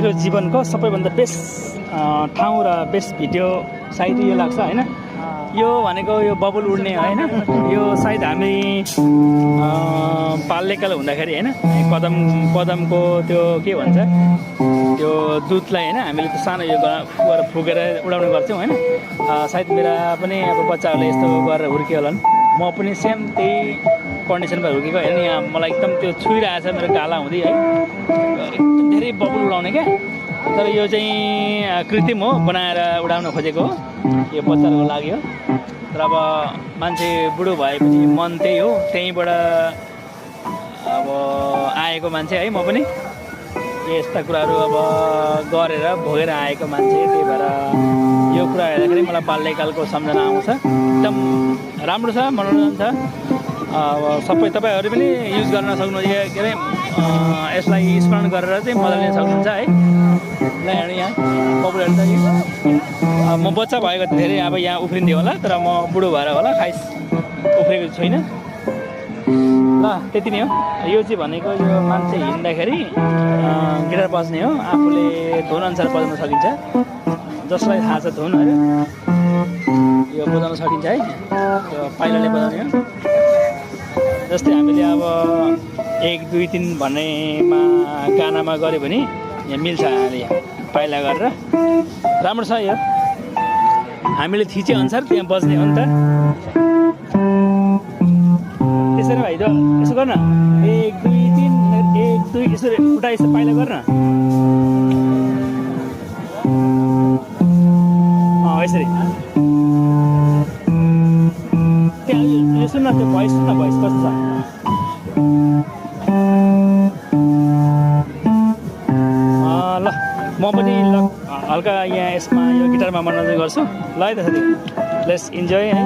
रमाइलो जीवनको सबैभन्दा बेस्ट ठाउँ र बेस्ट भिडियो सायद यो लाग्छ होइन। यो भनेको यो बबुल उड्ने होइन, यो सायद हामी बाल्यकाल हुँदाखेरि होइन पदमको त्यो के भन्छ त्यो दुधलाई होइन हामीले त्यो सानो यो गरेर फुकेर उडाउने गर्थ्यौँ होइन। सायद मेरा पनि अब बच्चाहरूले यस्तो गरेर हुर्कियो होला। म पनि सेम त्यही कन्डिसनमा हुर्केको होइन। यहाँ मलाई एकदम त्यो छुइरहेछ मेरो गाला हुँदै है, एकदम धेरै बबुल उडाउने क्या। तर यो चाहिँ कृत्रिम हो, बनाएर उडाउन खोजेको हो, यो बच्चाहरूको लागि हो। तर अब मान्छे बुढो भएपछि मन त्यही हो, त्यहीँबाट अब आएको मान्छे है म पनि यस्ता कुराहरू अब गरेर भोगेर आएको मान्छे। त्यही भएर यो कुरा हेर्दाखेरि मलाई बाल्यकालको सम्झना आउँछ। एकदम राम्रो छ, मनोरञ्जन छ। अब सबै तपाईँहरू पनि युज गर्न सक्नुहुन्छ, के अरे यसलाई स्मरण गरेर चाहिँ मजा लिन सक्नुहुन्छ है। ल हेर्नु यहाँ बबुलहरू त म बच्चा भएको धेरै अब यहाँ उफ्रिन्थ्यो होला, तर म बुढो भएर होला खाइस उफ्रेको छुइनँ। ल त्यति नै हो। यो चाहिँ भनेको यो मान्छे हिँड्दाखेरि गिटार बज्ने हो, आफूले धुन अनुसार बजाउन सकिन्छ। जसलाई थाहा छ धुनहरू यो बजाउन सकिन्छ है, त्यो पाइलाले बजाउने हो। जस्तै हामीले अब 1 2 3 भन्नेमा गानामा गऱ्यो भने यहाँ मिल्छ। हामीले पाइला गरेर राम्रो छ यो, हामीले थिचे अनुसार त्यहाँ बज्ने हो नि त। त्यसरी भाइ त यसो गर्न 1 2 3 1 2 यसरी उठा, यसो पाइला गर्न यसरी। त्यहाँ यो सुन्न, त्यो भोइस सुन्न, भोइस कस्तो छ। ल म पनि हल्का यहाँ यसमा यो गिटारमा मनोरञ्जन गर्छु। ल है त साथी, लेट्स इन्जोय है।